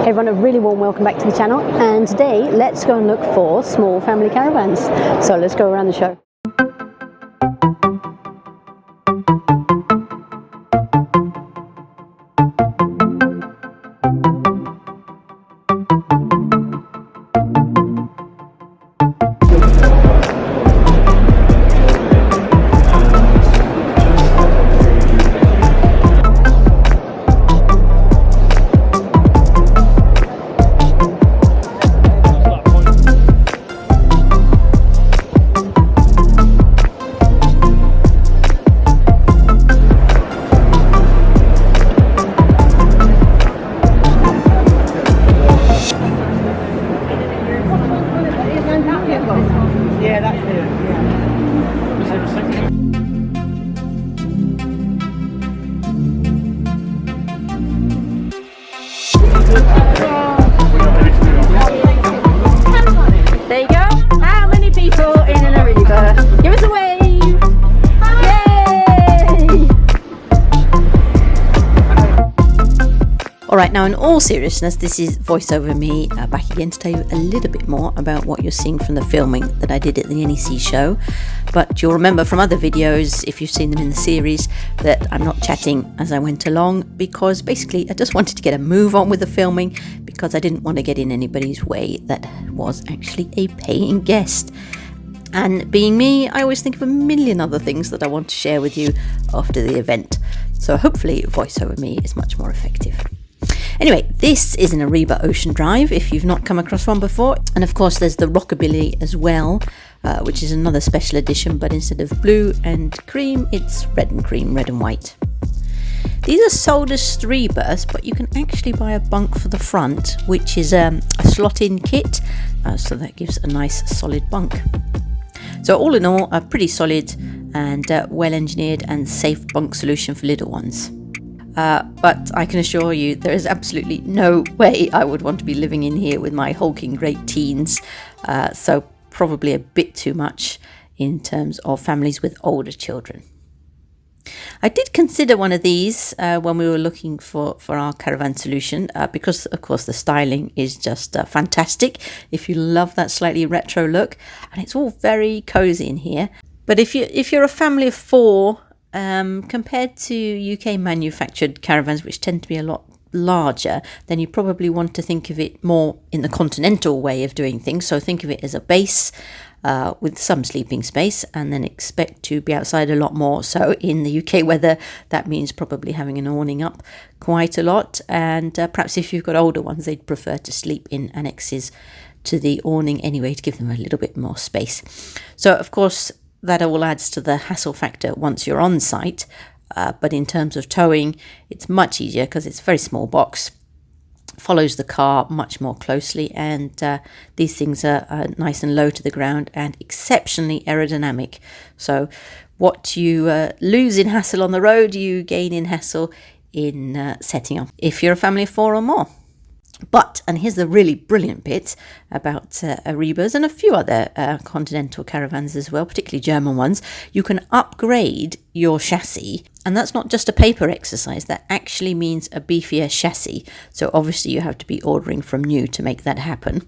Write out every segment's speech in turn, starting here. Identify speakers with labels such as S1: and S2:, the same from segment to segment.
S1: Hey everyone, a really warm welcome back to the channel, and today let's go and look for small family caravans. So let's go around the show. There you go. How many people in an Arriba? Give us a wave. Yay! Alright, now in all seriousness, this is voiceover me back again to tell you a little bit more about what you're seeing from the filming that I did at the NEC show. But you'll remember from other videos, if you've seen them in the series, that I'm not chatting as I went along because basically I just wanted to get a move on with the filming because I didn't want to get in anybody's way that was actually a paying guest. And being me, I always think of a million other things that I want to share with you after the event. So hopefully voiceover me is much more effective. Anyway, this is an Arriba Ocean Drive if you've not come across one before. And of course there's the Rockabilly as well, which is another special edition, but instead of blue and cream, it's red and cream, red and white. These are sold as 3 berths, but you can actually buy a bunk for the front, which is a slot-in kit, so that gives a nice solid bunk. So all in all, a pretty solid and well-engineered and safe bunk solution for little ones. But I can assure you there is absolutely no way I would want to be living in here with my hulking great teens, so probably a bit too much in terms of families with older children. I did consider one of these when we were looking for our caravan solution because of course the styling is just fantastic if you love that slightly retro look, and it's all very cozy in here. But if you're a family of 4, compared to UK manufactured caravans, which tend to be a lot larger, then you probably want to think of it more in the continental way of doing things. So think of it as a base with some sleeping space, and then expect to be outside a lot more. So in the UK weather, that means probably having an awning up quite a lot, and perhaps if you've got older ones, they'd prefer to sleep in annexes to the awning anyway, to give them a little bit more space. So of course that all adds to the hassle factor once you're on site, but in terms of towing, it's much easier because it's a very small box, follows the car much more closely, and these things are nice and low to the ground and exceptionally aerodynamic. So what you lose in hassle on the road, you gain in hassle in setting up if you're a family of 4 or more. But, and here's the really brilliant bit about Arribas and a few other continental caravans as well, particularly German ones, you can upgrade your chassis, and that's not just a paper exercise, that actually means a beefier chassis. So obviously you have to be ordering from new to make that happen.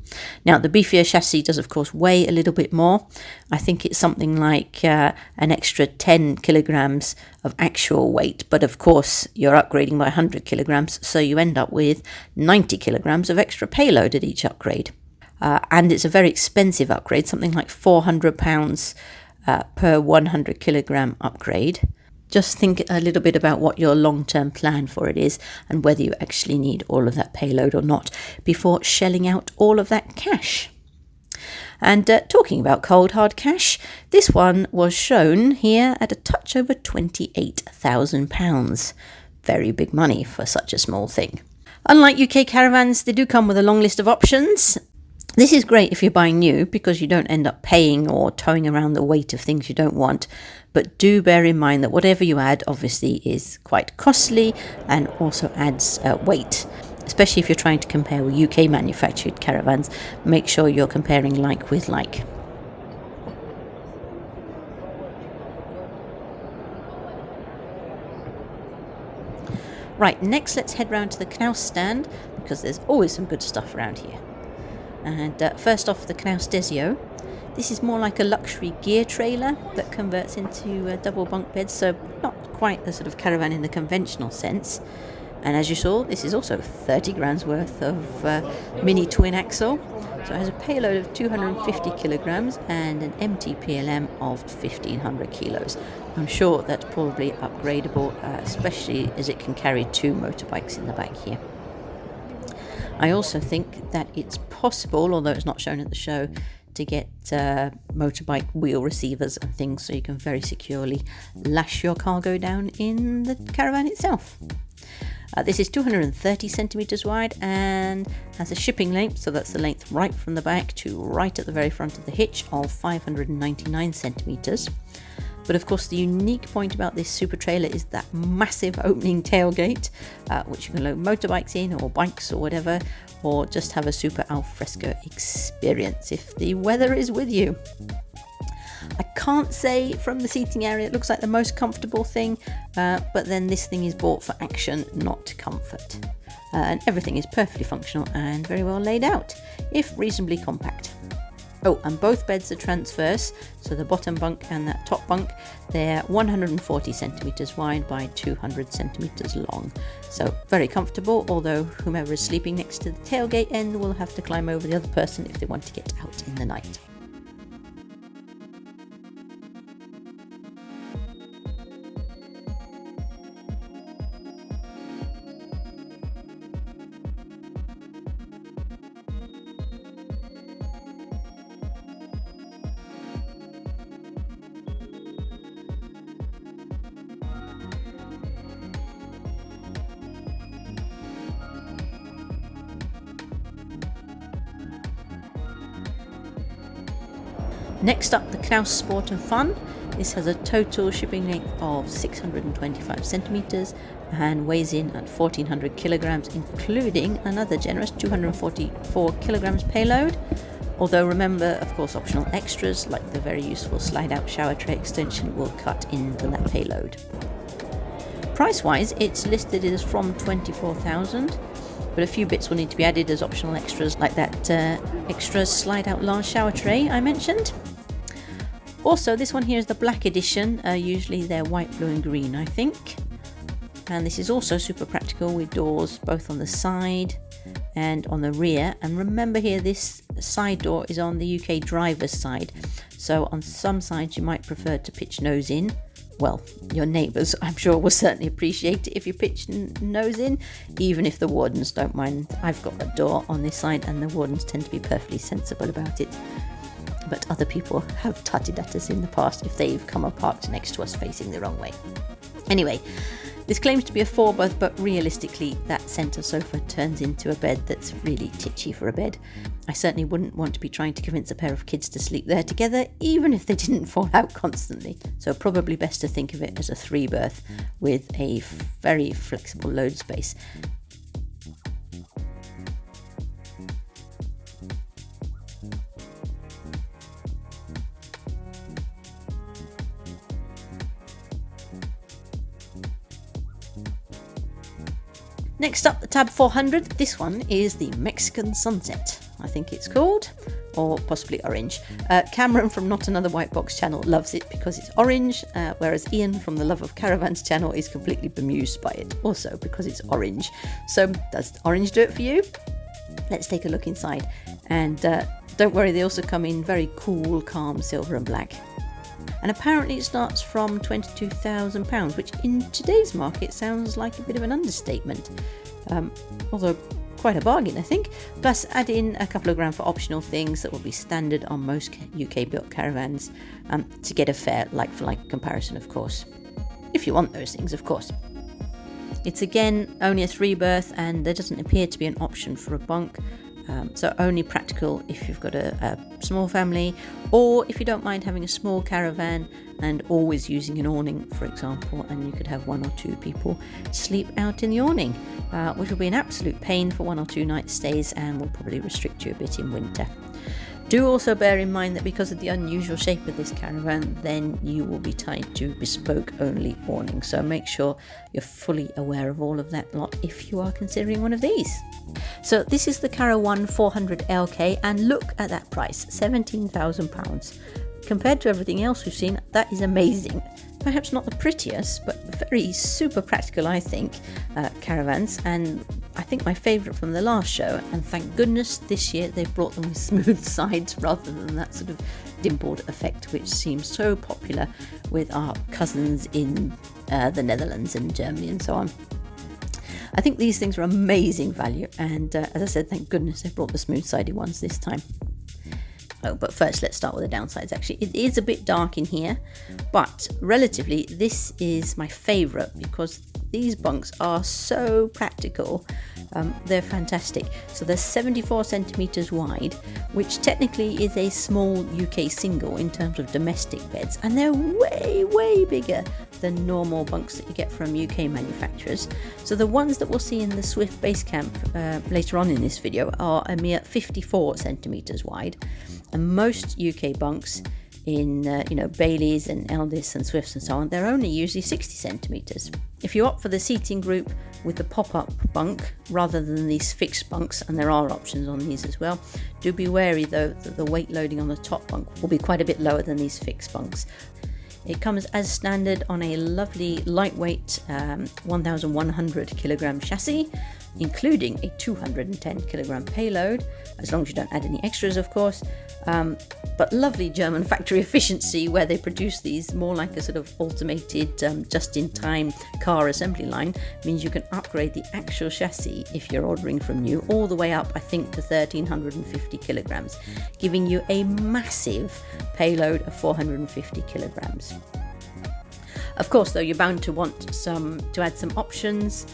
S1: Now the beefier chassis does of course weigh a little bit more. I think it's something like an extra 10 kilograms of actual weight, but of course you're upgrading by 100 kilograms, so you end up with 90 kilograms of extra payload at each upgrade. And it's a very expensive upgrade, something like £400 per 100 kilogram upgrade. Just think a little bit about what your long-term plan for it is and whether you actually need all of that payload or not before shelling out all of that cash. And talking about cold hard cash, this one was shown here at a touch over £28,000. Very big money for such a small thing. Unlike UK caravans, they do come with a long list of options. This is great if you're buying new because you don't end up paying or towing around the weight of things you don't want. But do bear in mind that whatever you add obviously is quite costly and also adds weight. Especially if you're trying to compare with UK manufactured caravans, make sure you're comparing like with like. Right, next let's head round to the Knaus stand, because there's always some good stuff around here. And first off, the Knaus Deseo. This is more like a luxury gear trailer that converts into double bunk beds, so not quite a sort of caravan in the conventional sense. And as you saw, this is also 30 grams worth of mini twin axle. So it has a payload of 250 kilograms and an empty PLM of 1500 kilos. I'm sure that's probably upgradable, especially as it can carry 2 motorbikes in the back here. I also think that it's possible, although it's not shown at the show, to get motorbike wheel receivers and things so you can very securely lash your cargo down in the caravan itself. This is 230 centimeters wide and has a shipping length, so that's the length right from the back to right at the very front of the hitch, of 599 centimeters. But of course the unique point about this super trailer is that massive opening tailgate, which you can load motorbikes in, or bikes or whatever, or just have a super alfresco experience if the weather is with you. I can't say from the seating area it looks like the most comfortable thing, but then this thing is bought for action, not comfort. And everything is perfectly functional and very well laid out, if reasonably compact. Oh, and both beds are transverse, so the bottom bunk and that top bunk, they're 140 centimeters wide by 200 centimeters long. So very comfortable, although whomever is sleeping next to the tailgate end will have to climb over the other person if they want to get out in the night. Next up, the Knaus Sport and Fun. This has a total shipping length of 625 centimeters and weighs in at 1400 kilograms, including another generous 244 kilograms payload. Although remember, of course, optional extras like the very useful slide-out shower tray extension will cut into that payload. Price-wise, it's listed as from 24,000, but a few bits will need to be added as optional extras, like that extra slide-out large shower tray I mentioned. Also, this one here is the black edition. Usually they're white, blue and green, I think. And this is also super practical with doors both on the side and on the rear. And remember here, this side door is on the UK driver's side. So on some sides you might prefer to pitch nose in. Well, your neighbours, I'm sure, will certainly appreciate it if you pitch nose in, even if the wardens don't mind. I've got a door on this side and the wardens tend to be perfectly sensible about it. But other people have tutted at us in the past if they've come and parked next to us facing the wrong way. Anyway, this claims to be a 4-berth, but realistically that centre sofa turns into a bed that's really titchy for a bed. I certainly wouldn't want to be trying to convince a pair of kids to sleep there together, even if they didn't fall out constantly. So probably best to think of it as a 3-berth with a very flexible load space. Next up, the Tab 400. This one is the Mexican Sunset, I think it's called, or possibly orange. Cameron from Not Another White Box channel loves it because it's orange, whereas Ian from the Love of Caravans channel is completely bemused by it, also because it's orange. So does orange do it for you? Let's take a look inside. And don't worry, they also come in very cool, calm silver and black. And apparently it starts from £22,000, which in today's market sounds like a bit of an understatement, although quite a bargain, I think. Plus add in a couple of grand for optional things that will be standard on most UK built caravans, to get a fair like-for-like comparison, of course, if you want those things, of course. It's again only a 3-berth and there doesn't appear to be an option for a bunk. So only practical if you've got a small family, or if you don't mind having a small caravan and always using an awning, for example, and you could have 1 or 2 people sleep out in the awning, which will be an absolute pain for 1 or 2 night stays and will probably restrict you a bit in winter. Do also bear in mind that because of the unusual shape of this caravan, then you will be tied to bespoke only awning. So make sure you're fully aware of all of that lot if you are considering one of these. So this is the CaraOne 400 LK, and look at that price, £17,000. Compared to everything else we've seen, that is amazing. Perhaps not the prettiest, but very super practical, I think, caravans, and I think my favourite from the last show. And thank goodness this year they brought them with smooth sides rather than that sort of dimpled effect which seems so popular with our cousins in the Netherlands and Germany and so on. I think these things are amazing value, and as I said, thank goodness they brought the smooth sided ones this time. Oh, but first let's start with the downsides. Actually, it is a bit dark in here, but relatively this is my favourite because these bunks are so practical. They're fantastic. So they're 74 centimetres wide, which technically is a small UK single in terms of domestic beds, and they're way bigger than normal bunks that you get from UK manufacturers. So the ones that we'll see in the Swift Basecamp later on in this video are a mere 54 centimetres wide, and most UK bunks in Bailey's and Elddis and Swifts and so on, they're only usually 60 centimetres. If you opt for the seating group with the pop-up bunk rather than these fixed bunks, and there are options on these as well, do be wary though that the weight loading on the top bunk will be quite a bit lower than these fixed bunks. It comes as standard on a lovely lightweight 1,100 kilogram chassis, including a 210 kilogram payload, as long as you don't add any extras, of course. But lovely German factory efficiency, where they produce these more like a sort of automated just-in-time car assembly line, means you can upgrade the actual chassis if you're ordering from new, all the way up, I think, to 1,350 kilograms, giving you a massive payload of 450 kilograms. Of course, though, you're bound to want to add some options,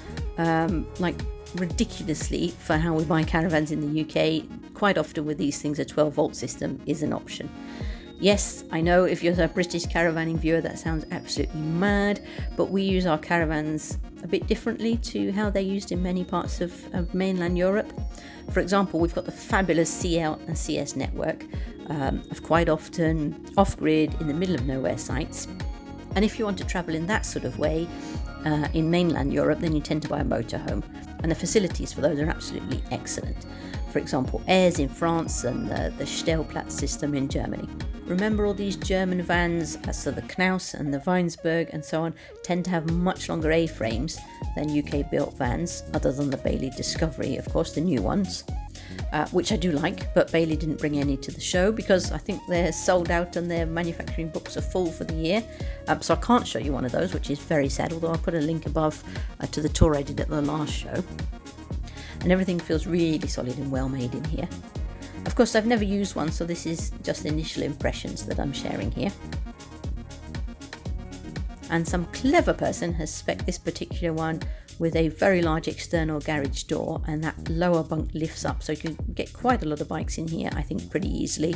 S1: like ridiculously for how we buy caravans in the UK. Quite often with these things, a 12-volt system is an option. Yes, I know if you're a British caravanning viewer that sounds absolutely mad, but we use our caravans a bit differently to how they're used in many parts of mainland Europe. For example, we've got the fabulous CL and CS network of quite often off-grid in the middle of nowhere sites. And if you want to travel in that sort of way in mainland Europe, then you tend to buy a motorhome, and the facilities for those are absolutely excellent. For example, Airs in France and the Stellplatz system in Germany. Remember, all these German vans, so the Knaus and the Weinsberg and so on, tend to have much longer A-frames than UK built vans, other than the Bailey Discovery, of course, the new ones. Which I do like, but Bailey didn't bring any to the show because I think they're sold out and their manufacturing books are full for the year. So I can't show you one of those, which is very sad, although I'll put a link above to the tour I did at the last show. And everything feels really solid and well made in here. Of course, I've never used one, so this is just initial impressions that I'm sharing here. And some clever person has spec'd this particular one with a very large external garage door, and that lower bunk lifts up, so you can get quite a lot of bikes in here, I think, pretty easily,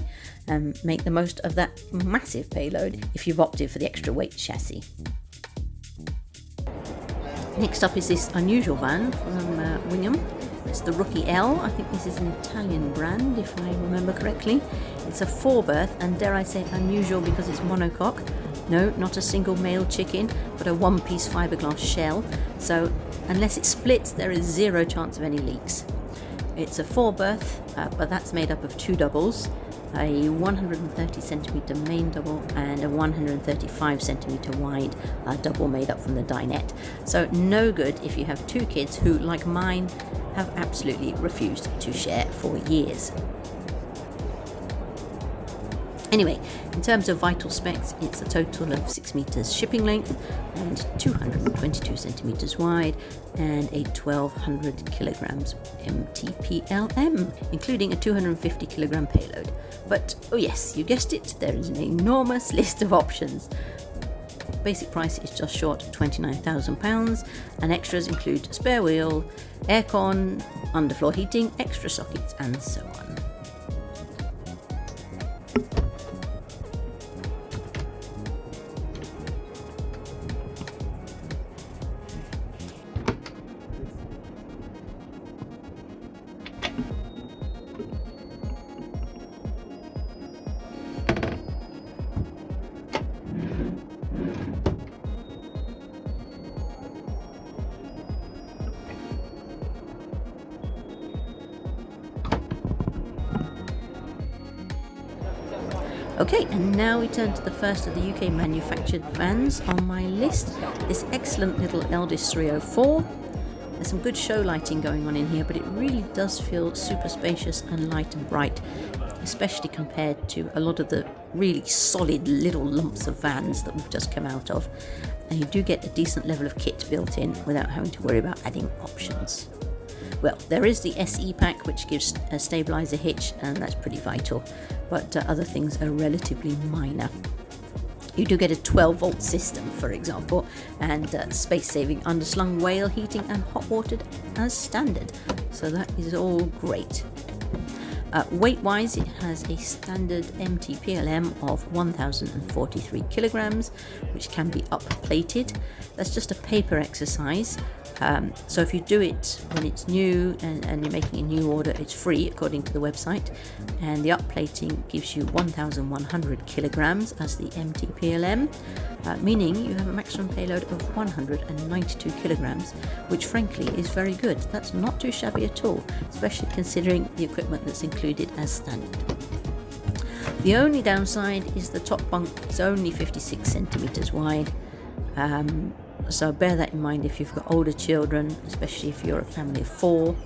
S1: and make the most of that massive payload if you've opted for the extra weight chassis. Next up is this unusual van from Wingham. It's the Rookie L. I think this is an Italian brand, if I remember correctly. It's a 4-berth, and dare I say unusual because it's monocoque. No, not a single male chicken, but a one-piece fiberglass shell. So unless it splits, there is zero chance of any leaks. It's a 4-berth, but that's made up of 2 doubles, a 130 centimetre main double and a 135 centimetre wide double made up from the dinette. So no good if you have 2 kids who, like mine, have absolutely refused to share for years. Anyway, in terms of vital specs, it's a total of 6 meters shipping length and 222 centimeters wide and a 1200 kilograms MTPLM, including a 250 kilogram payload. But, oh yes, you guessed it, there is an enormous list of options. Basic price is just short of £29,000, and extras include spare wheel, aircon, underfloor heating, extra sockets, and so on. Okay, and now we turn to the first of the UK manufactured vans on my list, this excellent little Elddis 304. There's some good show lighting going on in here, but it really does feel super spacious and light and bright, especially compared to a lot of the really solid little lumps of vans that we've just come out of. And you do get a decent level of kit built in without having to worry about adding options. Well, there is the SE pack, which gives a stabiliser hitch, and that's pretty vital, but other things are relatively minor. You do get a 12-volt system, for example, and space-saving underslung whale heating and hot watered as standard, so that is all great. Weight-wise, it has a standard MTPLM of 1,043 kilograms, which can be up-plated. That's just a paper exercise. So if you do it when it's new and you're making a new order, it's free according to the website, and the upplating gives you 1,100 kilograms as the MTPLM, meaning you have a maximum payload of 192 kilograms, which frankly is very good. That's not too shabby at all, especially considering the equipment that's included as standard. The only downside is the top bunk is only 56 centimeters wide. So bear that in mind if you've got older children, especially if you're a family of 4.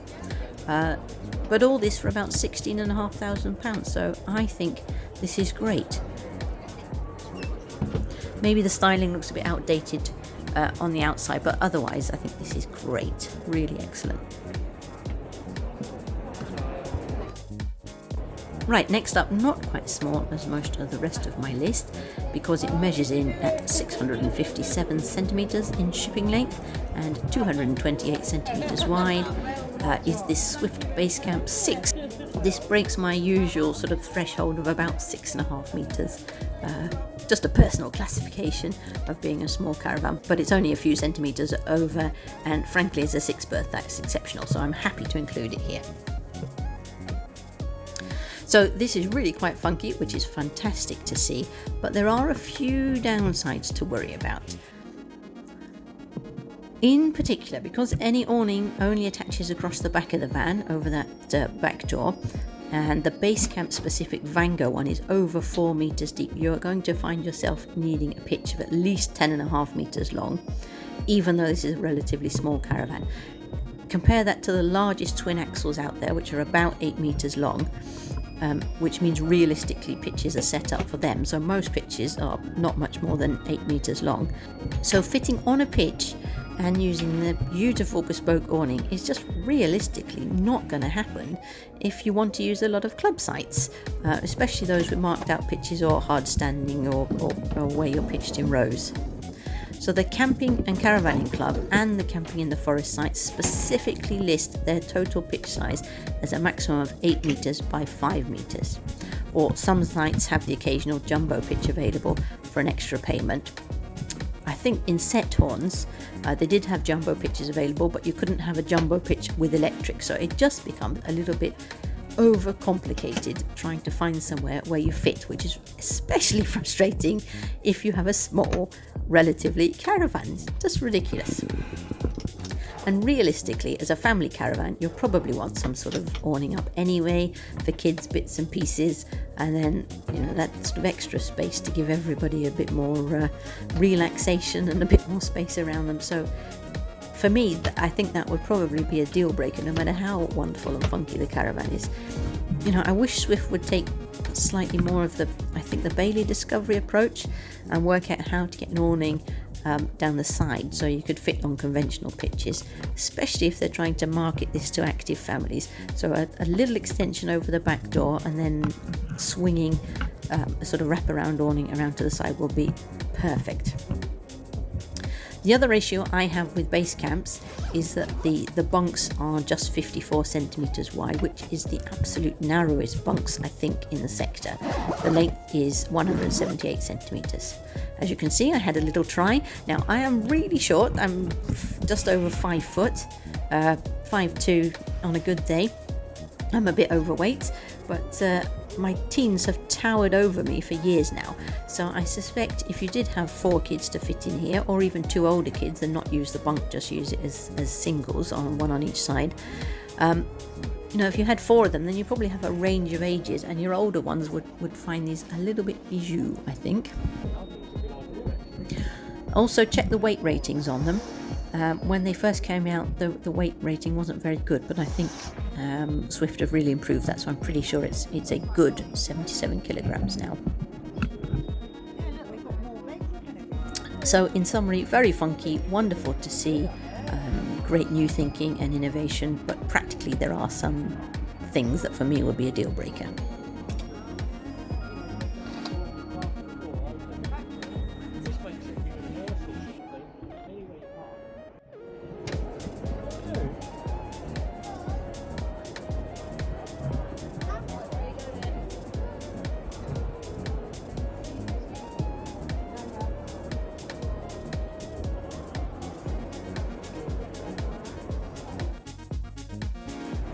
S1: But all this for about £16,500, so I think this is great. Maybe the styling looks a bit outdated on the outside, but otherwise I think this is great, really excellent. Right, next up, not quite small as most of the rest of my list, because it measures in at 657 centimetres in shipping length and 228 centimetres wide, is this Swift Basecamp 6. This breaks my usual sort of threshold of about 6.5 metres. Just a personal classification of being a small caravan, but it's only a few centimetres over, and frankly as a 6 berth that's exceptional, so I'm happy to include it here. So this is really quite funky, which is fantastic to see, but there are a few downsides to worry about. In particular, because any awning only attaches across the back of the van over that back door, and the Basecamp specific Vango one is over 4 meters deep, you're going to find yourself needing a pitch of at least 10.5 meters long, even though this is a relatively small caravan. Compare that to the largest twin axles out there, which are about 8 meters long. Which means realistically pitches are set up for them, so most pitches are not much more than 8 meters long. So fitting on a pitch and using the beautiful bespoke awning is just realistically not going to happen if you want to use a lot of club sites, especially those with marked out pitches or hard standing or where you're pitched in rows. So the Camping and Caravanning Club and the Camping in the Forest sites specifically list their total pitch size as a maximum of 8 metres by 5 metres. Or some sites have the occasional jumbo pitch available for an extra payment. I think in Sethorns they did have jumbo pitches available, but you couldn't have a jumbo pitch with electric, so it just becomes a little bit overcomplicated trying to find somewhere where you fit, which is especially frustrating if you have a small, relatively caravan. It's just ridiculous. And realistically, as a family caravan, you'll probably want some sort of awning up anyway for kids' bits and pieces, and then that sort of extra space to give everybody a bit more relaxation and a bit more space around them. So for me, I think that would probably be a deal breaker, no matter how wonderful and funky the caravan is. I wish Swift would take slightly more of the Bailey Discovery approach and work out how to get an awning down the side so you could fit on conventional pitches, especially if they're trying to market this to active families. So a little extension over the back door and then swinging a sort of wraparound awning around to the side will be perfect. The other issue I have with base camps is that the bunks are just 54 centimetres wide, which is the absolute narrowest bunks I think in the sector. The length is 178 centimetres. As you can see, I had a little try. Now I am really short, I'm just over 5 foot, 5'2" on a good day. I'm a bit overweight, but my teens have towered over me for years now, so I suspect if you did have 4 kids to fit in here, or even 2 older kids and not use the bunk, just use it as singles, one on each side, you know, if you had 4 of them, then you probably have a range of ages, and your older ones would find these a little bit bijou, I think. Also, check the weight ratings on them. When they first came out, the weight rating wasn't very good, but I think Swift have really improved that, so I'm pretty sure it's a good 77 kilograms now. So in summary, very funky, wonderful to see, great new thinking and innovation, but practically there are some things that for me would be a deal breaker.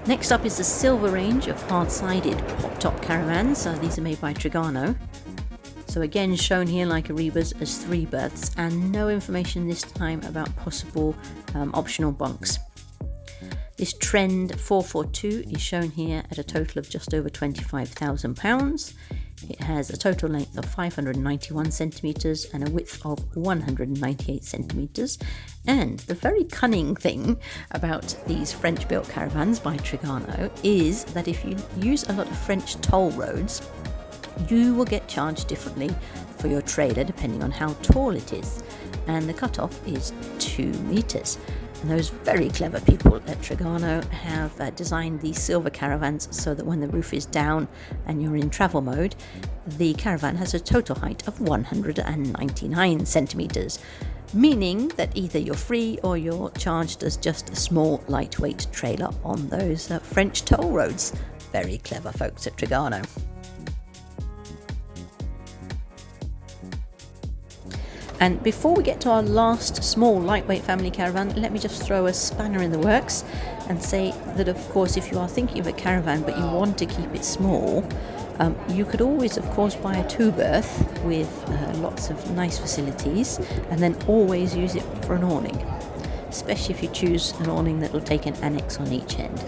S1: Next up is the silver range of hard-sided pop-top caravans. These are made by Trigano. So again, shown here like Arriba's as 3 berths, and no information this time about possible optional bunks. This Trend 442 is shown here at a total of just over £25,000. It has a total length of 591 centimetres and a width of 198 centimetres. And the very cunning thing about these French-built caravans by Trigano is that if you use a lot of French toll roads, you will get charged differently for your trailer depending on how tall it is. And the cutoff is 2 metres. And those very clever people at Trigano have designed these silver caravans so that when the roof is down and you're in travel mode, the caravan has a total height of 199 centimetres, meaning that either you're free or you're charged as just a small lightweight trailer on those French toll roads. Very clever folks at Trigano. And before we get to our last small lightweight family caravan, let me just throw a spanner in the works and say that, of course, if you are thinking of a caravan but you want to keep it small, you could always, of course, buy a 2-berth with lots of nice facilities, and then always use it for an awning, especially if you choose an awning that will take an annex on each end.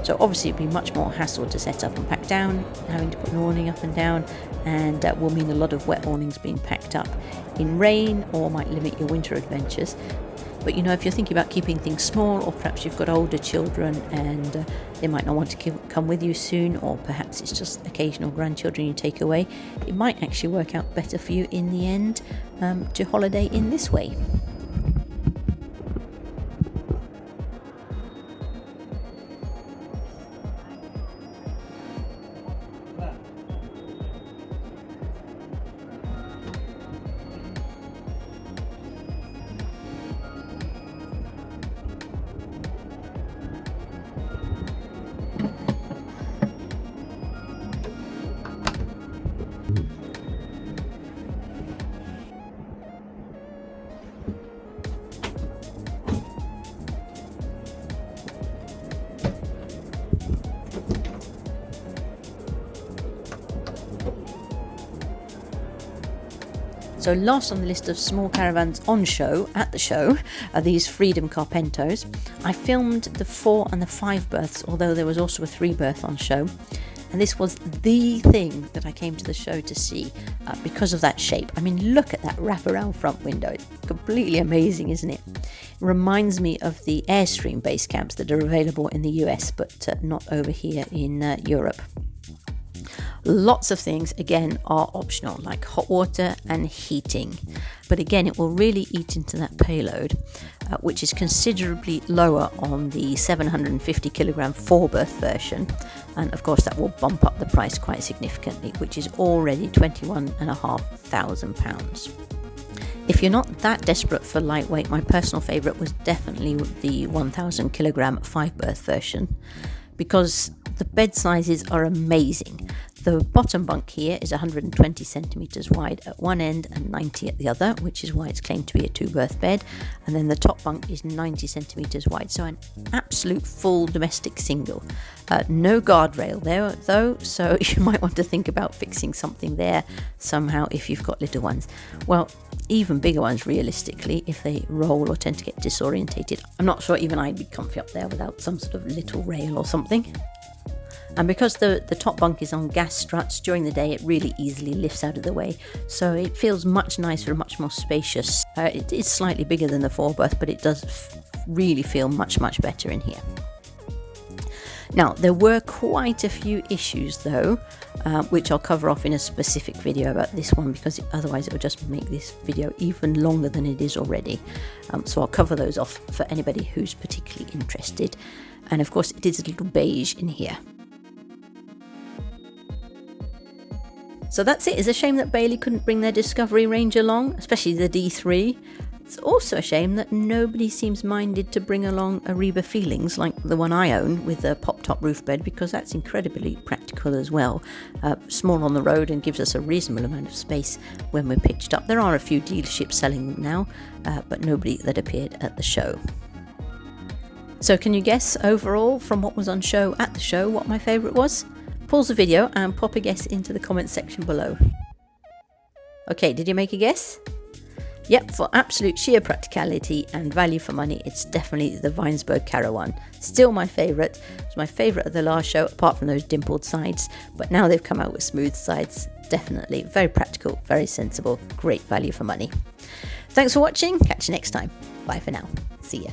S1: So obviously it'd be much more hassle to set up and pack down, having to put an awning up and down, and that will mean a lot of wet awnings being packed up in rain, or might limit your winter adventures. But you know, if you're thinking about keeping things small, or perhaps you've got older children and they might not want to come with you soon, or perhaps it's just occasional grandchildren you take away, it might actually work out better for you in the end to holiday in this way. So last on the list of small caravans on show, at the show, are these Freedom Carpentos. I filmed the 4 and the 5 berths, although there was also a 3 berth on show. And this was the thing that I came to the show to see because of that shape. I mean, look at that wraparound front window. It's completely amazing, isn't it? It reminds me of the Airstream base camps that are available in the US, but not over here in Europe. Lots of things, again, are optional, like hot water and heating. But again, it will really eat into that payload, which is considerably lower on the 750 kilogram 4-berth version. And of course, that will bump up the price quite significantly, which is already £21,500. If you're not that desperate for lightweight, my personal favourite was definitely the 1000 kilogram 5-berth version, because the bed sizes are amazing. The bottom bunk here is 120 centimetres wide at one end and 90 at the other, which is why it's claimed to be a 2-berth bed. And then the top bunk is 90 centimetres wide, so an absolute full domestic single. No guardrail there though, so you might want to think about fixing something there somehow if you've got little ones. Well, even bigger ones realistically, if they roll or tend to get disorientated. I'm not sure even I'd be comfy up there without some sort of little rail or something. And because the top bunk is on gas struts, during the day it really easily lifts out of the way, so it feels much nicer and much more spacious. It is slightly bigger than the 4-berth, but it does really feel much better in here. Now, there were quite a few issues though, which I'll cover off in a specific video about this one, because otherwise it will just make this video even longer than it is already. So I'll cover those off for anybody who's particularly interested. And of course it is a little beige in here. So that's it. It's a shame that Bailey couldn't bring their Discovery range along, especially the D3. It's also a shame that nobody seems minded to bring along Arriba Feelings like the one I own with a pop-top roof bed, because that's incredibly practical as well. Small on the road and gives us a reasonable amount of space when we're pitched up. There are a few dealerships selling them now, but nobody that appeared at the show. So can you guess overall from what was on show at the show what my favourite was? Pause the video and pop a guess into the comments section below. Okay, did you make a guess? Yep, for absolute sheer practicality and value for money, it's definitely the Weinsberg CaraOne. Still my favourite. It's my favourite of the last show, apart from those dimpled sides. But now they've come out with smooth sides. Definitely very practical, very sensible, great value for money. Thanks for watching. Catch you next time. Bye for now. See ya.